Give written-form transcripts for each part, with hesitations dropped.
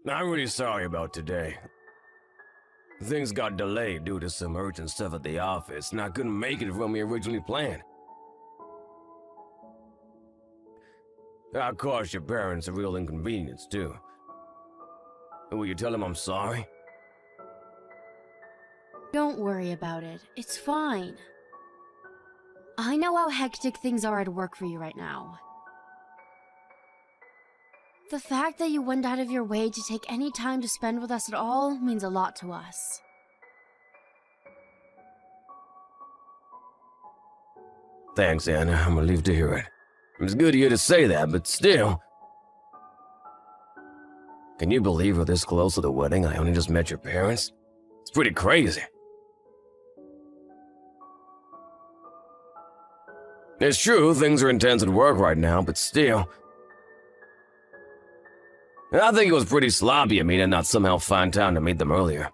I'm really sorry about today. Things got delayed due to some urgent stuff at the office, and I couldn't make it when we originally planned. I caused your parents a real inconvenience, too. Will you tell them I'm sorry? Don't worry about it. It's fine. I know how hectic things are at work for you right now. The fact that you went out of your way to take any time to spend with us at all means a lot to us. Thanks, Anna. I'm relieved to hear it. It's good of you to say that, but still... Can you believe we're this close to the wedding? I only just met your parents? It's pretty crazy. It's true, things are intense at work right now, but still... I think it was pretty sloppy of me to not somehow find time to meet them earlier.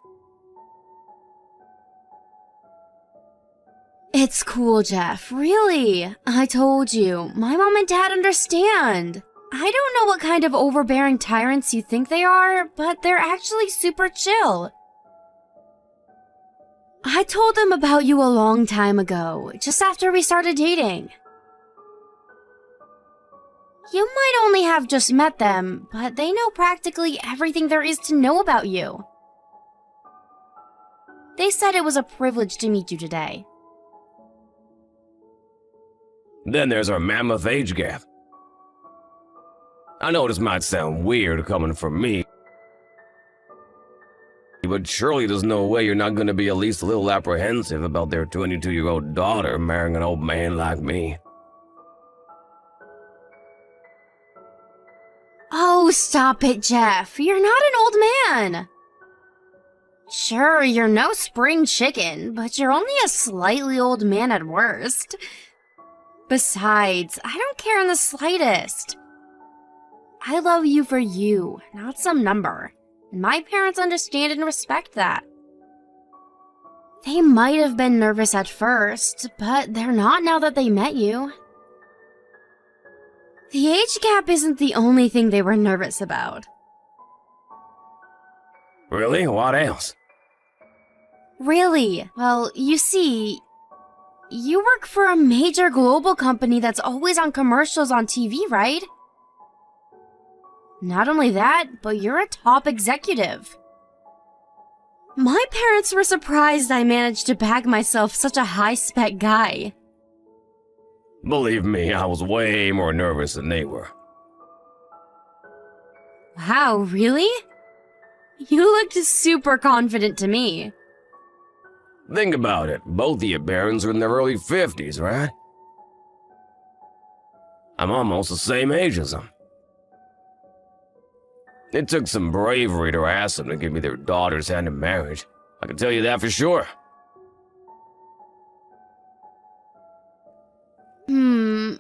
It's cool, Jeff. Really. I told you. My mom and dad understand. I don't know what kind of overbearing tyrants you think they are, but they're actually super chill. I told them about you a long time ago, just after we started dating. You might only have just met them, but they know practically everything there is to know about you. They said it was a privilege to meet you today. Then there's our mammoth age gap. I know this might sound weird coming from me, but surely there's no way you're not going to be at least a little apprehensive about their 22-year-old daughter marrying an old man like me. Oh, stop it, Jeff. You're not an old man. Sure, you're no spring chicken, but you're only a slightly old man at worst. Besides, I don't care in the slightest. I love you for you, not some number. And my parents understand and respect that. They might have been nervous at first, but they're not now that they met you. The age gap isn't the only thing they were nervous about. Really? What else? Really? Well, you see, you work for a major global company that's always on commercials on TV, right? Not only that, but you're a top executive. My parents were surprised I managed to bag myself such a high-spec guy. Believe me, I was way more nervous than they were. Wow, really? You looked super confident to me. Think about it. Both of your parents are in their early 50s, right? I'm almost the same age as them. It took some bravery to ask them to give me their daughter's hand in marriage. I can tell you that for sure.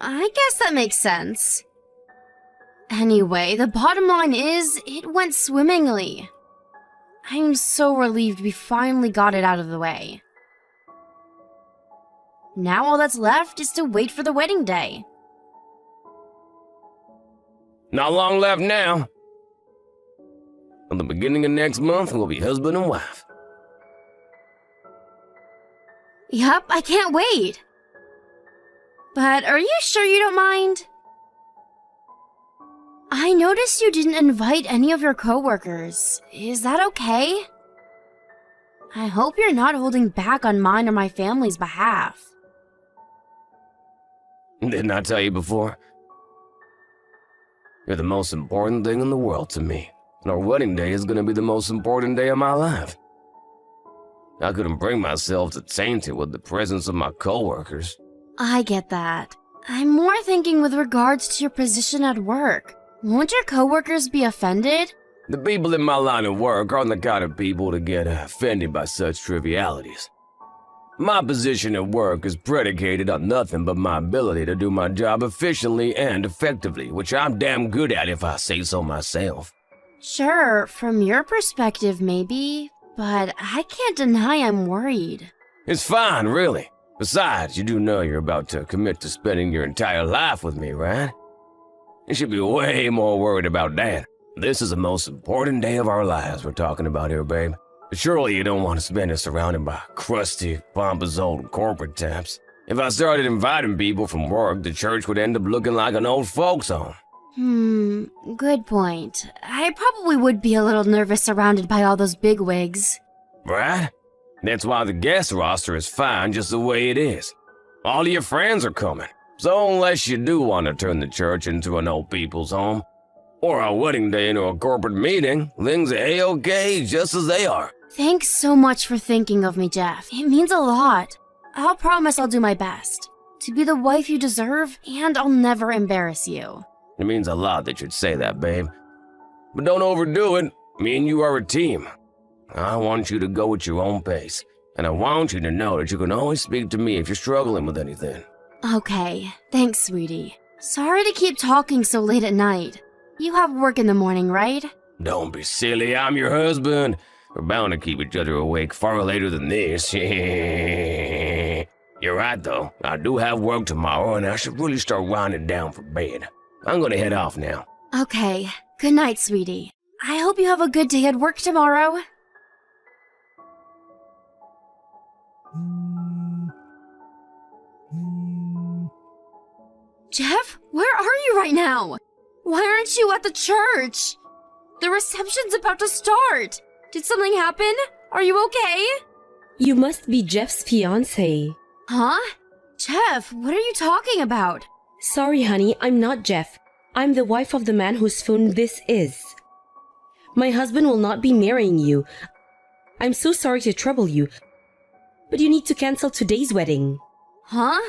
I guess that makes sense. Anyway, the bottom line is, it went swimmingly. I'm so relieved we finally got it out of the way. Now all that's left is to wait for the wedding day. Not long left now. At the beginning of next month, we'll be husband and wife. Yup, I can't wait. But are you sure you don't mind? I noticed you didn't invite any of your coworkers. Is that okay? I hope you're not holding back on mine or my family's behalf. Didn't I tell you before? You're the most important thing in the world to me, and our wedding day is gonna be the most important day of my life. I couldn't bring myself to taint it with the presence of my coworkers. I get that. I'm more thinking with regards to your position at work. Won't your coworkers be offended? The people in my line of work aren't the kind of people to get offended by such trivialities. My position at work is predicated on nothing but my ability to do my job efficiently and effectively, which I'm damn good at if I say so myself. Sure, from your perspective maybe, but I can't deny I'm worried. It's fine, really. Besides, you do know you're about to commit to spending your entire life with me, right? You should be way more worried about that This is the most important day of our lives we're talking about here, babe. Surely you don't want to spend it surrounded by crusty, pompous old corporate taps. If I started inviting people from work, the church would end up looking like an old folks' home. Good point. I probably would be a little nervous surrounded by all those bigwigs. Right? That's why the guest roster is fine just the way it is. All of your friends are coming. So unless you do want to turn the church into an old people's home, or our wedding day into a corporate meeting, things are A-okay just as they are. Thanks so much for thinking of me, Jeff. It means a lot. I'll promise I'll do my best to be the wife you deserve, and I'll never embarrass you. It means a lot that you'd say that, babe. But don't overdo it. Me and you are a team. I want you to go at your own pace, and I want you to know that you can always speak to me if you're struggling with anything. Okay, thanks, sweetie. Sorry to keep talking so late at night. You have work in the morning, right? Don't be silly, I'm your husband. We're bound to keep each other awake far later than this. You're right, though. I do have work tomorrow, and I should really start winding down for bed. I'm gonna head off now. Okay, good night, sweetie. I hope you have a good day at work tomorrow. Jeff, where are you right now? Why aren't you at the church? The reception's about to start. Did something happen? Are you okay? You must be Jeff's fiancé. Huh? Jeff, what are you talking about? Sorry, honey, I'm not Jeff. I'm the wife of the man whose phone this is. My husband will not be marrying you. I'm so sorry to trouble you, but you need to cancel today's wedding. Huh?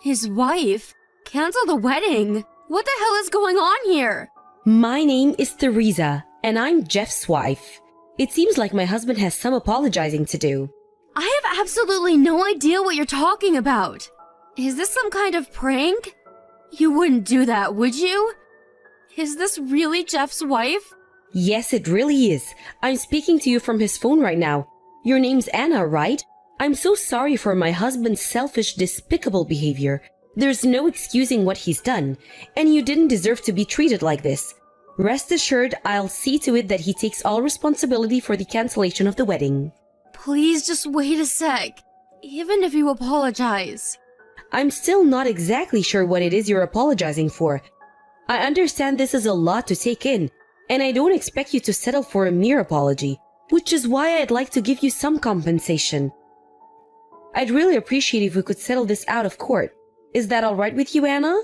His wife? Cancel the wedding? What the hell is going on here? My name is Teresa, and I'm Jeff's wife. It seems like my husband has some apologizing to do. I have absolutely no idea what you're talking about. Is this some kind of prank? You wouldn't do that, would you? Is this really Jeff's wife? Yes, it really is. I'm speaking to you from his phone right now. Your name's Anna, right? I'm so sorry for my husband's selfish, despicable behavior. There's no excusing what he's done, and you didn't deserve to be treated like this. Rest assured, I'll see to it that he takes all responsibility for the cancellation of the wedding. Please just wait a sec. Even if you apologize. I'm still not exactly sure what it is you're apologizing for. I understand this is a lot to take in, and I don't expect you to settle for a mere apology, which is why I'd like to give you some compensation. I'd really appreciate if we could settle this out of court. Is that all right with you, Anna?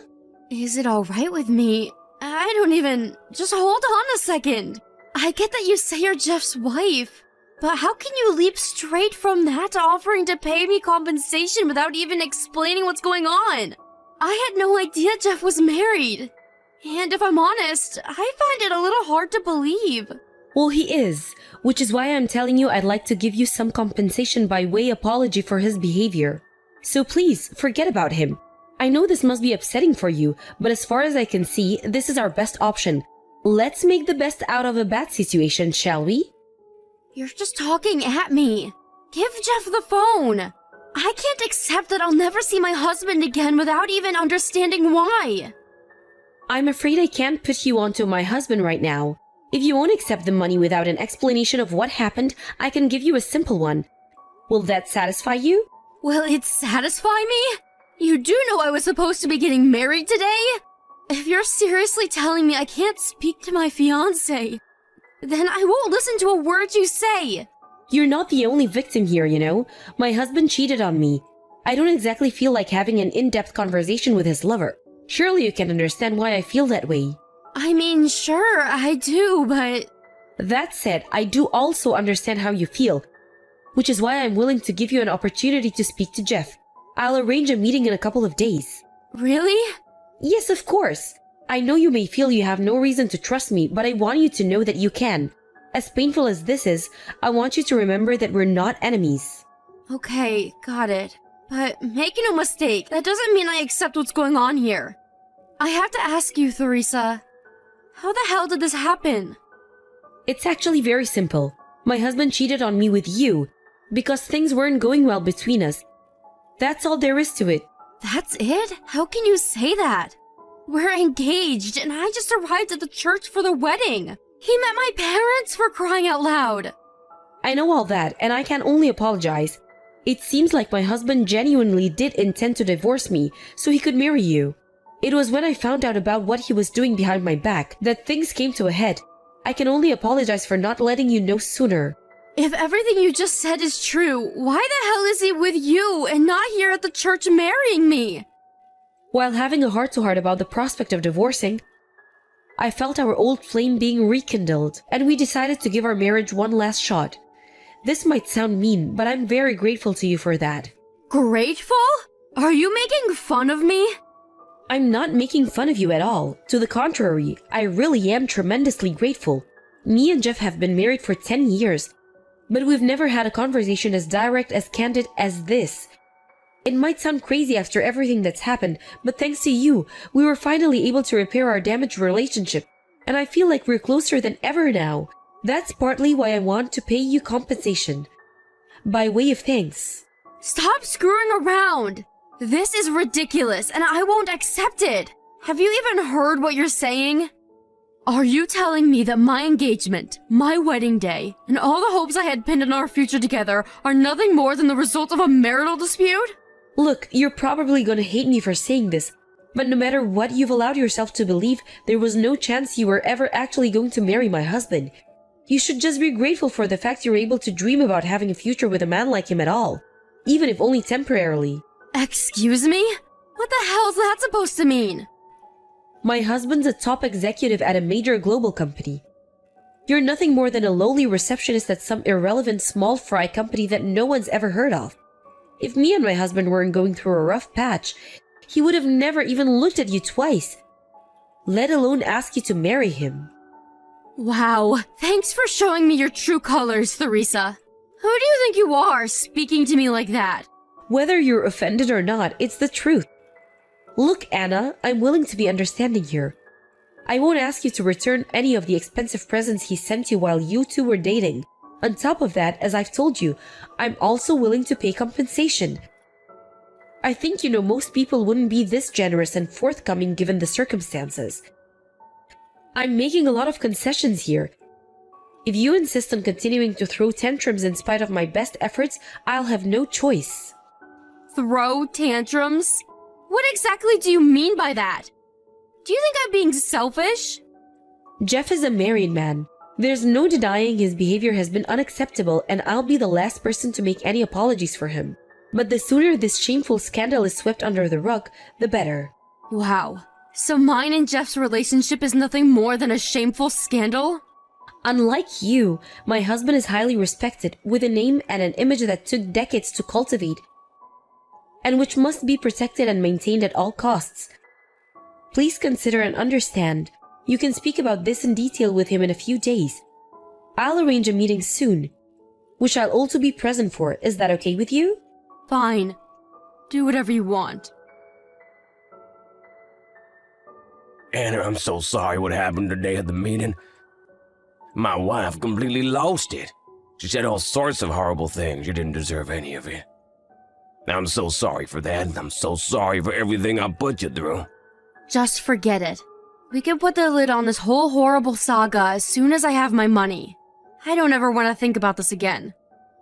Is it all right with me? I don't even... Just hold on a second. I get that you say you're Jeff's wife, but how can you leap straight from that to offering to pay me compensation without even explaining what's going on? I had no idea Jeff was married. And if I'm honest, I find it a little hard to believe. Well, he is, which is why I'm telling you I'd like to give you some compensation by way apology for his behavior. So please, forget about him. I know this must be upsetting for you, but as far as I can see, this is our best option. Let's make the best out of a bad situation, shall we? You're just talking at me. Give Jeff the phone. I can't accept that I'll never see my husband again without even understanding why. I'm afraid I can't put you onto my husband right now. If you won't accept the money without an explanation of what happened, I can give you a simple one. Will that satisfy you? Will it satisfy me? You do know I was supposed to be getting married today? If you're seriously telling me I can't speak to my fiancé, then I won't listen to a word you say. You're not the only victim here, you know. My husband cheated on me. I don't exactly feel like having an in-depth conversation with his lover. Surely you can understand why I feel that way. I mean, sure, I do, but... That said, I do also understand how you feel, which is why I'm willing to give you an opportunity to speak to Jeff. I'll arrange a meeting in a couple of days. Really? Yes, of course. I know you may feel you have no reason to trust me, but I want you to know that you can. As painful as this is, I want you to remember that we're not enemies. Okay, got it. But make no mistake, that doesn't mean I accept what's going on here. I have to ask you, Teresa, how the hell did this happen? It's actually very simple. My husband cheated on me with you because things weren't going well between us. That's all there is to it. That's it? How can you say that? We're engaged, and I just arrived at the church for the wedding. He met my parents, for crying out loud. I know all that, and I can only apologize. It seems like my husband genuinely did intend to divorce me so he could marry you. It was when I found out about what he was doing behind my back that things came to a head. I can only apologize for not letting you know sooner. If everything you just said is true, why the hell is he with you and not here at the church marrying me? While having a heart-to-heart about the prospect of divorcing, I felt our old flame being rekindled, and we decided to give our marriage one last shot. This might sound mean, but I'm very grateful to you for that. Grateful? Are you making fun of me? I'm not making fun of you at all. To the contrary, I really am tremendously grateful. Me and Jeff have been married for 10 years, but we've never had a conversation as direct, as candid as this. It might sound crazy after everything that's happened, but thanks to you, we were finally able to repair our damaged relationship, and I feel like we're closer than ever now. That's partly why I want to pay you compensation. By way of thanks. Stop screwing around! This is ridiculous, and I won't accept it! Have you even heard what you're saying? Are you telling me that my engagement, my wedding day, and all the hopes I had pinned on our future together are nothing more than the result of a marital dispute? Look, you're probably gonna hate me for saying this, but no matter what you've allowed yourself to believe, there was no chance you were ever actually going to marry my husband. You should just be grateful for the fact you're able to dream about having a future with a man like him at all, even if only temporarily. Excuse me? What the hell's that supposed to mean? My husband's a top executive at a major global company. You're nothing more than a lowly receptionist at some irrelevant small fry company that no one's ever heard of. If me and my husband weren't going through a rough patch, he would have never even looked at you twice, let alone ask you to marry him. Wow, thanks for showing me your true colors, Theresa. Who do you think you are, speaking to me like that? Whether you're offended or not, it's the truth. Look, Anna, I'm willing to be understanding here. I won't ask you to return any of the expensive presents he sent you while you two were dating. On top of that, as I've told you, I'm also willing to pay compensation. I think you know most people wouldn't be this generous and forthcoming given the circumstances. I'm making a lot of concessions here. If you insist on continuing to throw tantrums in spite of my best efforts, I'll have no choice. Throw tantrums? What exactly do you mean by that? Do you think I'm being selfish? Jeff is a married man. There's no denying his behavior has been unacceptable, and I'll be the last person to make any apologies for him. But the sooner this shameful scandal is swept under the rug, the better. Wow. So mine and Jeff's relationship is nothing more than a shameful scandal? Unlike you, my husband is highly respected, with a name and an image that took decades to cultivate, and which must be protected and maintained at all costs. Please consider and understand. You can speak about this in detail with him in a few days. I'll arrange a meeting soon, which I'll also be present for. Is that okay with you? Fine. Do whatever you want. Anna, I'm so sorry what happened today at the meeting. My wife completely lost it. She said all sorts of horrible things. You didn't deserve any of it. I'm so sorry for that. I'm so sorry for everything I put you through. Just forget it. We can put the lid on this whole horrible saga as soon as I have my money. I don't ever want to think about this again.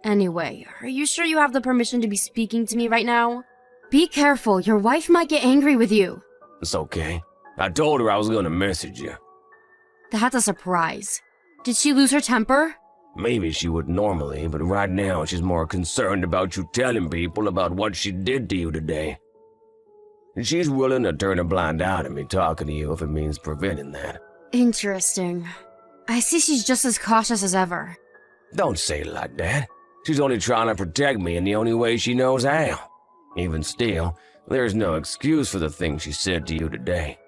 Anyway, are you sure you have the permission to be speaking to me right now? Be careful, your wife might get angry with you. It's okay. I told her I was gonna message you. That's a surprise. Did she lose her temper? Maybe she would normally, but right now she's more concerned about you telling people about what she did to you today. And she's willing to turn a blind eye to me talking to you if it means preventing that. Interesting. I see she's just as cautious as ever. Don't say it like that. She's only trying to protect me in the only way she knows how. Even still, there's no excuse for the things she said to you today.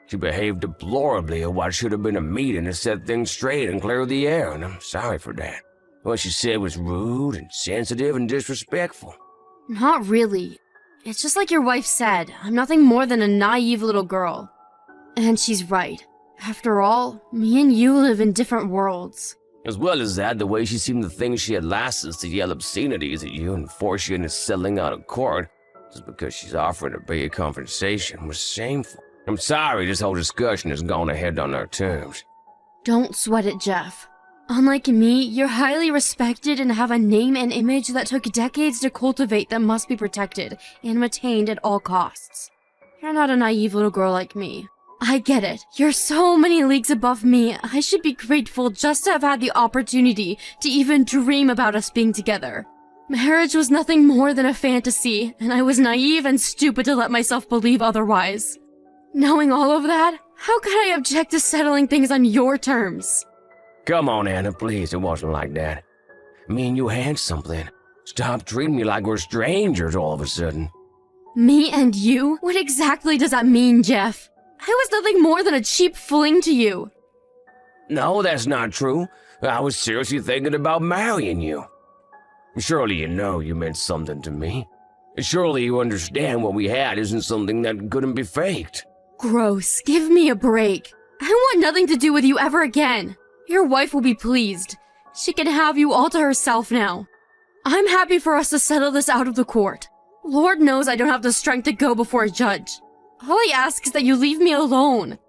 She behaved deplorably at what should have been a meeting to set things straight and clear the air, and I'm sorry for that. What she said was rude and sensitive and disrespectful. Not really. It's just like your wife said, I'm nothing more than a naive little girl. And she's right. After all, me and you live in different worlds. As well as that, the way she seemed to think she had license to yell obscenities at you and force you into settling out of court just because she's offering to pay a compensation was shameful. I'm sorry this whole discussion has gone ahead on our terms. Don't sweat it, Jeff. Unlike me, you're highly respected and have a name and image that took decades to cultivate that must be protected and maintained at all costs. You're not a naive little girl like me. I get it. You're so many leagues above me. I should be grateful just to have had the opportunity to even dream about us being together. Marriage was nothing more than a fantasy, and I was naive and stupid to let myself believe otherwise. Knowing all of that, how could I object to settling things on your terms? Come on, Anna, please. It wasn't like that. Me and you had something. Stop treating me like we're strangers all of a sudden. Me and you? What exactly does that mean, Jeff? I was nothing more than a cheap fling to you. No, that's not true. I was seriously thinking about marrying you. Surely you know you meant something to me. Surely you understand what we had isn't something that couldn't be faked. Gross. Give me a break. I want nothing to do with you ever again. Your wife will be pleased. She can have you all to herself now. I'm happy for us to settle this out of the court. Lord knows I don't have the strength to go before a judge. All I ask is that you leave me alone.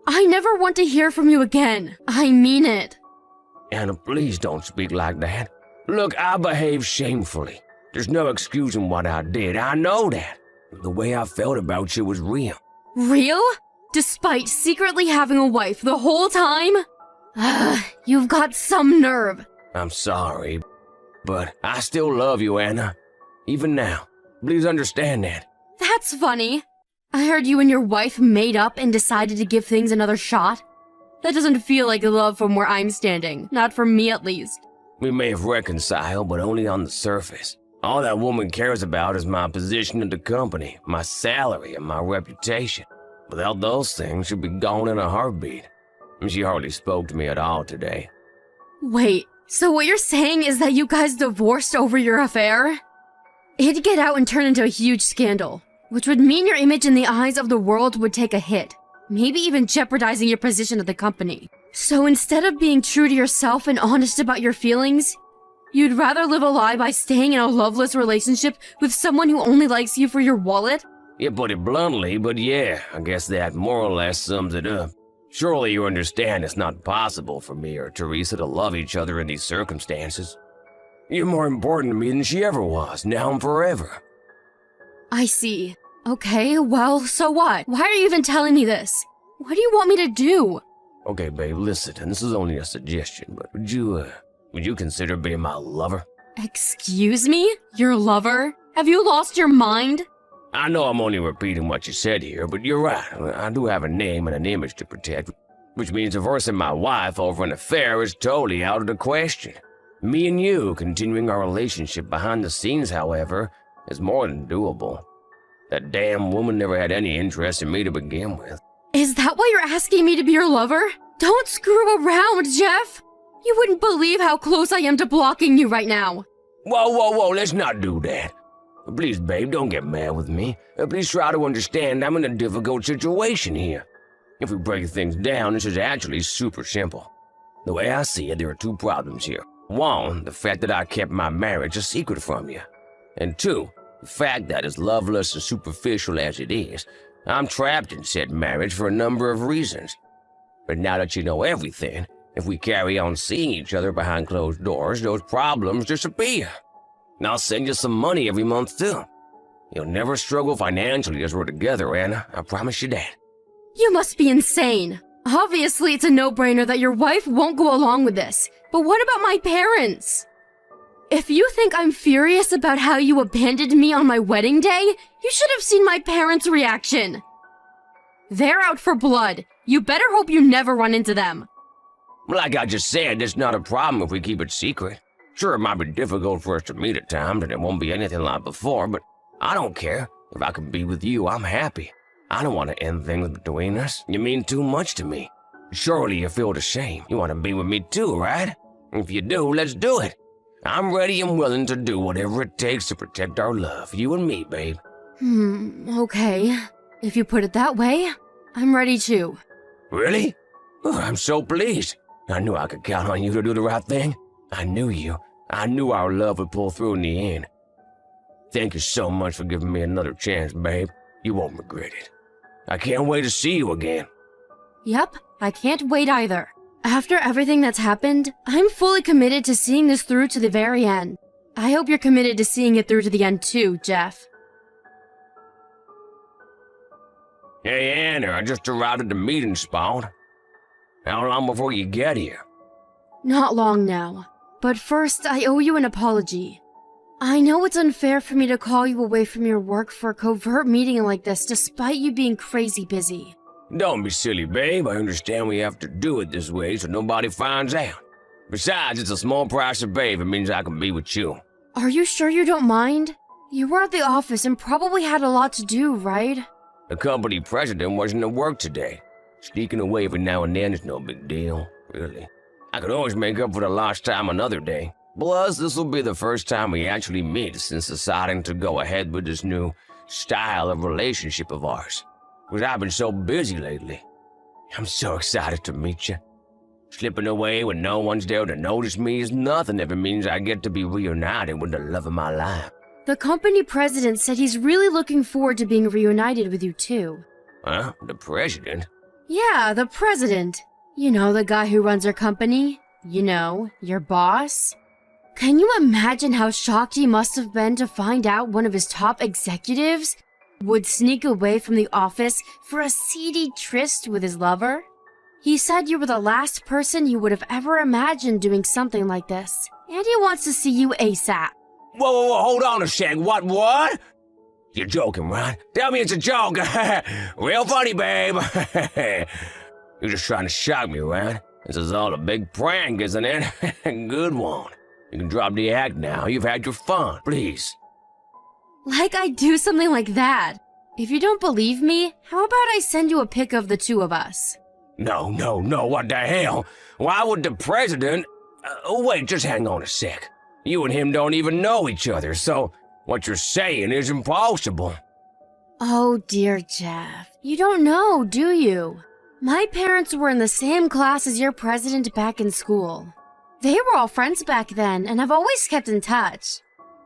I never want to hear from you again. I mean it. Anna, please don't speak like that. Look, I behaved shamefully. There's no excusing what I did. I know that. The way I felt about you was real. Real? Despite secretly having a wife the whole time? You've got some nerve. I'm sorry, but I still love you, Anna. Even now. Please understand that. That's funny. I heard you and your wife made up and decided to give things another shot. That doesn't feel like love from where I'm standing. Not from me, at least. We may have reconciled, but only on the surface. All that woman cares about is my position in the company, my salary, and my reputation. Without those things, she'd be gone in a heartbeat. She hardly spoke to me at all today. Wait, so what you're saying is that you guys divorced over your affair? It'd get out and turn into a huge scandal, which would mean your image in the eyes of the world would take a hit, maybe even jeopardizing your position at the company. So instead of being true to yourself and honest about your feelings, you'd rather live a lie by staying in a loveless relationship with someone who only likes you for your wallet? You put it bluntly, but yeah, I guess that more or less sums it up. Surely you understand it's not possible for me or Teresa to love each other in these circumstances. You're more important to me than she ever was, now and forever. I see. Okay, well, so what? Why are you even telling me this? What do you want me to do? Okay, babe, listen, and this is only a suggestion, but would you consider being my lover? Excuse me? Your lover? Have you lost your mind? I know I'm only repeating what you said here, but you're right. I do have a name and an image to protect, which means divorcing my wife over an affair is totally out of the question. Me and you continuing our relationship behind the scenes, however, is more than doable. That damn woman never had any interest in me to begin with. Is that why you're asking me to be your lover? Don't screw around, Jeff! You wouldn't believe how close I am to blocking you right now. Whoa, let's not do that. Please, babe, don't get mad with me. Please try to understand I'm in a difficult situation here. If we break things down, this is actually super simple. The way I see it, there are two problems here. One, the fact that I kept my marriage a secret from you. And two, the fact that as loveless and superficial as it is, I'm trapped in said marriage for a number of reasons. But now that you know everything, if we carry on seeing each other behind closed doors, those problems disappear. And I'll send you some money every month, too. You'll never struggle financially as we're together, Anna. I promise you that. You must be insane. Obviously, it's a no-brainer that your wife won't go along with this. But what about my parents? If you think I'm furious about how you abandoned me on my wedding day, you should have seen my parents' reaction. They're out for blood. You better hope you never run into them. Like I just said, it's not a problem if we keep it secret. Sure, it might be difficult for us to meet at times, and it won't be anything like before, but I don't care. If I can be with you, I'm happy. I don't want to end things between us. You mean too much to me. Surely you feel the same. You want to be with me too, right? If you do, let's do it. I'm ready and willing to do whatever it takes to protect our love, you and me, babe. Okay. If you put it that way, I'm ready too. Really? Oh, I'm so pleased. I knew I could count on you to do the right thing. I knew you. I knew our love would pull through in the end. Thank you so much for giving me another chance, babe. You won't regret it. I can't wait to see you again. Yep, I can't wait either. After everything that's happened, I'm fully committed to seeing this through to the very end. I hope you're committed to seeing it through to the end too, Jeff. Hey, Anna, I just arrived at the meeting spot. How long before you get here? Not long now. But first, I owe you an apology. I know it's unfair for me to call you away from your work for a covert meeting like this despite you being crazy busy. Don't be silly, babe. I understand we have to do it this way so nobody finds out. Besides, it's a small price to pay if it means I can be with you. Are you sure you don't mind? You were at the office and probably had a lot to do, right? The company president wasn't at work today. Sneaking away every now and then is no big deal, really. I could always make up for the lost time another day. Plus, this will be the first time we actually meet since deciding to go ahead with this new style of relationship of ours. Because I've been so busy lately. I'm so excited to meet you. Slipping away when no one's there to notice me is nothing if it means I get to be reunited with the love of my life. The company president said he's really looking forward to being reunited with you too. Huh? The president? Yeah, the president. You know, the guy who runs our company. You know, your boss. Can you imagine how shocked he must have been to find out one of his top executives would sneak away from the office for a seedy tryst with his lover? He said you were the last person you would have ever imagined doing something like this, and he wants to see you ASAP. Whoa, hold on a sec. What? You're joking, right? Tell me it's a joke. Real funny, babe. You're just trying to shock me, right? This is all a big prank, isn't it? Good one. You can drop the act now. You've had your fun. Please. Like I'd do something like that. If you don't believe me, how about I send you a pic of the two of us? No, what the hell? Why would the president... wait, just hang on a sec. You and him don't even know each other, so what you're saying is impossible. Oh dear, Jeff. You don't know, do you? My parents were in the same class as your president back in school. They were all friends back then, and I've always kept in touch.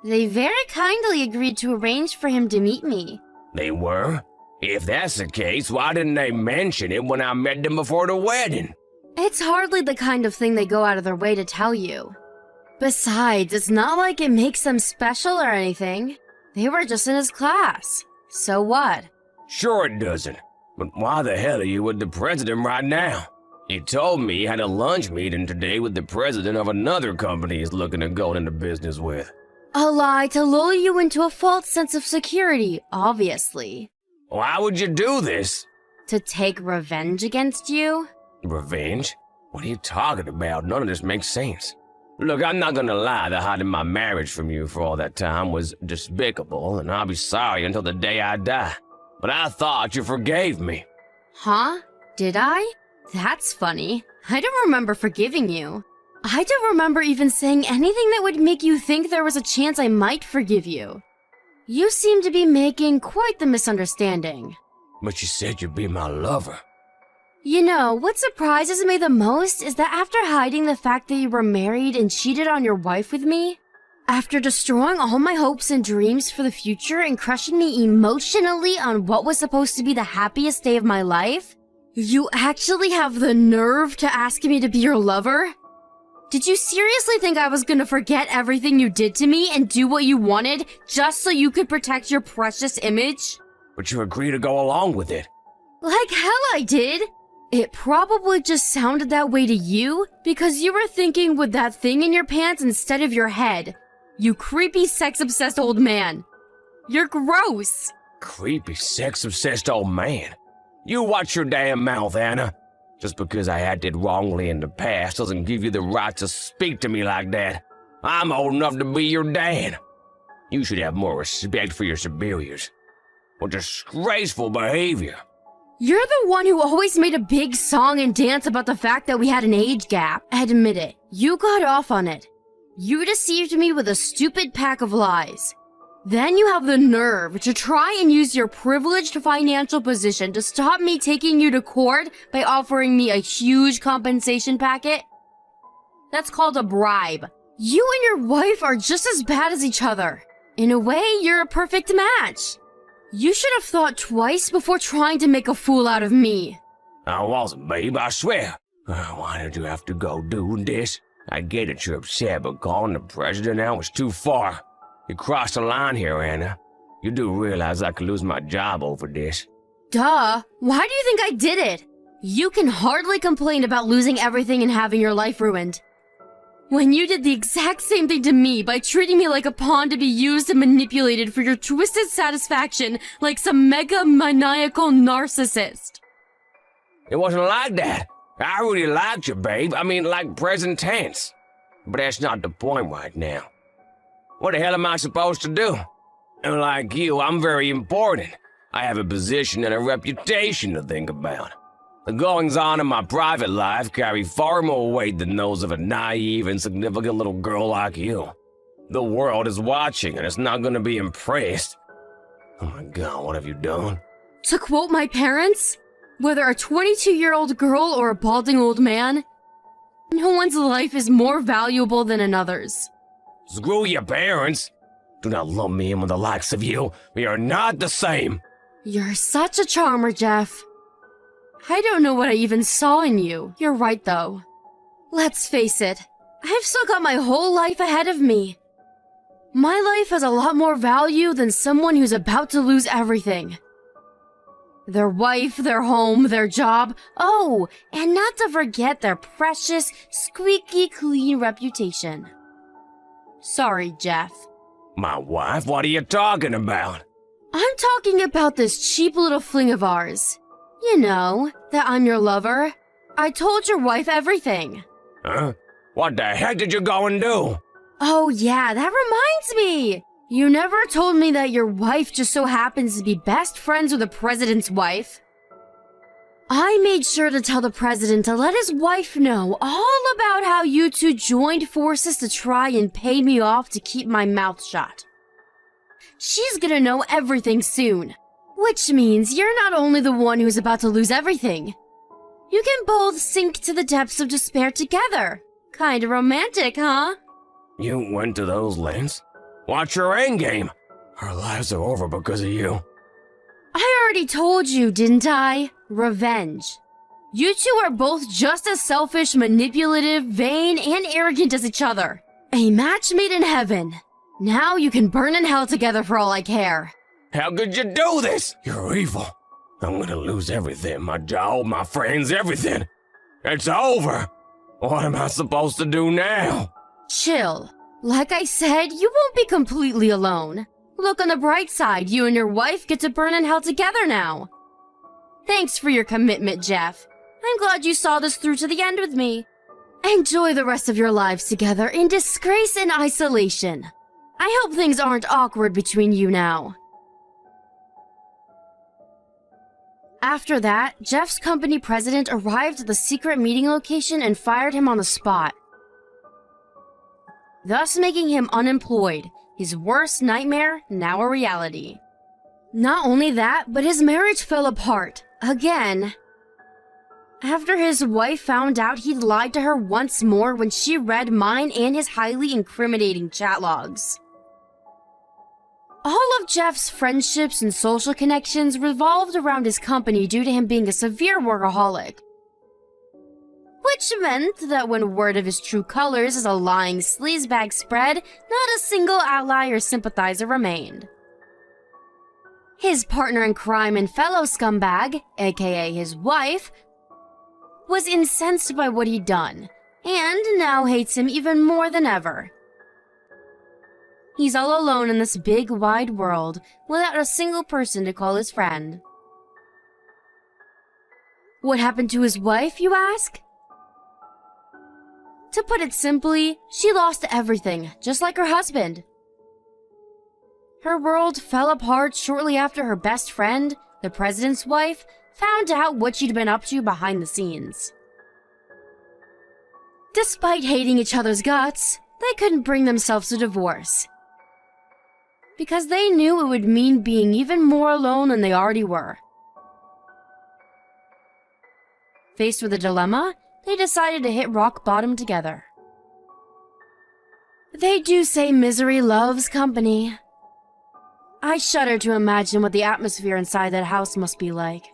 They very kindly agreed to arrange for him to meet me. They were? If that's the case, why didn't they mention it when I met them before the wedding? It's hardly the kind of thing they go out of their way to tell you. Besides, it's not like it makes them special or anything. They were just in his class. So what? Sure it doesn't. But why the hell are you with the president right now? He told me he had a lunch meeting today with the president of another company he's looking to go into business with. A lie to lull you into a false sense of security, obviously. Why would you do this? To take revenge against you? Revenge? What are you talking about? None of this makes sense. Look, I'm not gonna lie that hiding my marriage from you for all that time was despicable, and I'll be sorry until the day I die. But I thought you forgave me. Huh? Did I? That's funny. I don't remember forgiving you. I don't remember even saying anything that would make you think there was a chance I might forgive you. You seem to be making quite the misunderstanding. But you said you'd be my lover. You know, what surprises me the most is that after hiding the fact that you were married and cheated on your wife with me, after destroying all my hopes and dreams for the future and crushing me emotionally on what was supposed to be the happiest day of my life, you actually have the nerve to ask me to be your lover? Did you seriously think I was gonna forget everything you did to me and do what you wanted just so you could protect your precious image? But you agreed to go along with it. Like hell I did! It probably just sounded that way to you because you were thinking with that thing in your pants instead of your head. You creepy sex-obsessed old man. You're gross. Creepy sex-obsessed old man. You watch your damn mouth, Anna. Just because I acted wrongly in the past doesn't give you the right to speak to me like that. I'm old enough to be your dad. You should have more respect for your superiors. What disgraceful behavior. You're the one who always made a big song and dance about the fact that we had an age gap. Admit it. You got off on it. You deceived me with a stupid pack of lies. Then you have the nerve to try and use your privileged financial position to stop me taking you to court by offering me a huge compensation packet? That's called a bribe. You and your wife are just as bad as each other. In a way, you're a perfect match. You should have thought twice before trying to make a fool out of me. I wasn't, babe, I swear. Why did you have to go do this? I get it, you're upset, but calling the president out was too far. You crossed the line here, Anna. You do realize I could lose my job over this. Duh. Why do you think I did it? You can hardly complain about losing everything and having your life ruined. When you did the exact same thing to me by treating me like a pawn to be used and manipulated for your twisted satisfaction like some mega maniacal narcissist. It wasn't like that. I really liked you, babe. I mean, like present tense. But that's not the point right now. What the hell am I supposed to do? And like you, I'm very important. I have a position and a reputation to think about. The goings-on in my private life carry far more weight than those of a naive, insignificant little girl like you. The world is watching and it's not gonna be impressed. Oh my god, what have you done? To quote my parents, whether a 22-year-old girl or a balding old man, no one's life is more valuable than another's. Screw your parents. Do not lump me in with the likes of you. We are not the same. You're such a charmer, Jeff. I don't know what I even saw in you. You're right, though. Let's face it, I've still got my whole life ahead of me. My life has a lot more value than someone who's about to lose everything. Their wife, their home, their job. Oh, and not to forget their precious, squeaky clean reputation. Sorry, Jeff. My wife? What are you talking about? I'm talking about this cheap little fling of ours. You know, that I'm your lover. I told your wife everything. Huh? What the heck did you go and do? Oh yeah, that reminds me! You never told me that your wife just so happens to be best friends with the president's wife. I made sure to tell the president to let his wife know all about how you two joined forces to try and pay me off to keep my mouth shut. She's gonna know everything soon, which means you're not only the one who's about to lose everything. You can both sink to the depths of despair together. Kinda romantic, huh? You went to those lengths? What's your endgame? Our lives are over because of you. I already told you, didn't I? Revenge. You two are both just as selfish, manipulative, vain, and arrogant as each other. A match made in heaven. Now you can burn in hell together for all I care. How could you do this? You're evil. I'm gonna lose everything. My job, my friends, everything. It's over. What am I supposed to do now? Chill. Like I said, you won't be completely alone. Look on the bright side, you and your wife get to burn in hell together now. Thanks for your commitment, Jeff. I'm glad you saw this through to the end with me. Enjoy the rest of your lives together in disgrace and isolation. I hope things aren't awkward between you now. After that, Jeff's company president arrived at the secret meeting location and fired him on the spot, thus making him unemployed, his worst nightmare now a reality. Not only that, but his marriage fell apart, again. After his wife found out he'd lied to her once more when she read mine and his highly incriminating chat logs. All of Jeff's friendships and social connections revolved around his company due to him being a severe workaholic. Which meant that when word of his true colors as a lying sleazebag spread, not a single ally or sympathizer remained. His partner in crime and fellow scumbag, aka his wife, was incensed by what he'd done, and now hates him even more than ever. He's all alone in this big, wide world, without a single person to call his friend. What happened to his wife, you ask? To put it simply, she lost everything, just like her husband. Her world fell apart shortly after her best friend, the president's wife, found out what she'd been up to behind the scenes. Despite hating each other's guts, they couldn't bring themselves to divorce, because they knew it would mean being even more alone than they already were. Faced with a dilemma, they decided to hit rock bottom together. They do say misery loves company. I shudder to imagine what the atmosphere inside that house must be like.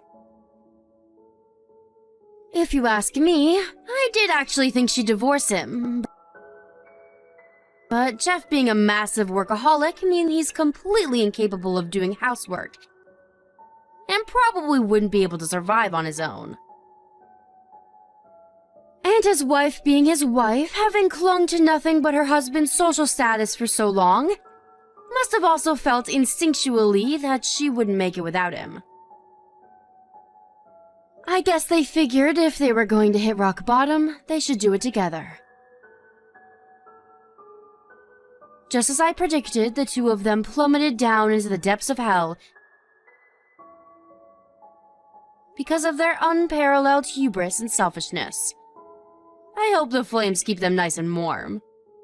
If you ask me, I did actually think she'd divorce him. But Jeff being a massive workaholic means he's completely incapable of doing housework, and probably wouldn't be able to survive on his own. And his wife being his wife, having clung to nothing but her husband's social status for so long, must have also felt instinctually that she wouldn't make it without him. I guess they figured if they were going to hit rock bottom, they should do it together. Just as I predicted, the two of them plummeted down into the depths of hell because of their unparalleled hubris and selfishness. I hope the flames keep them nice and warm.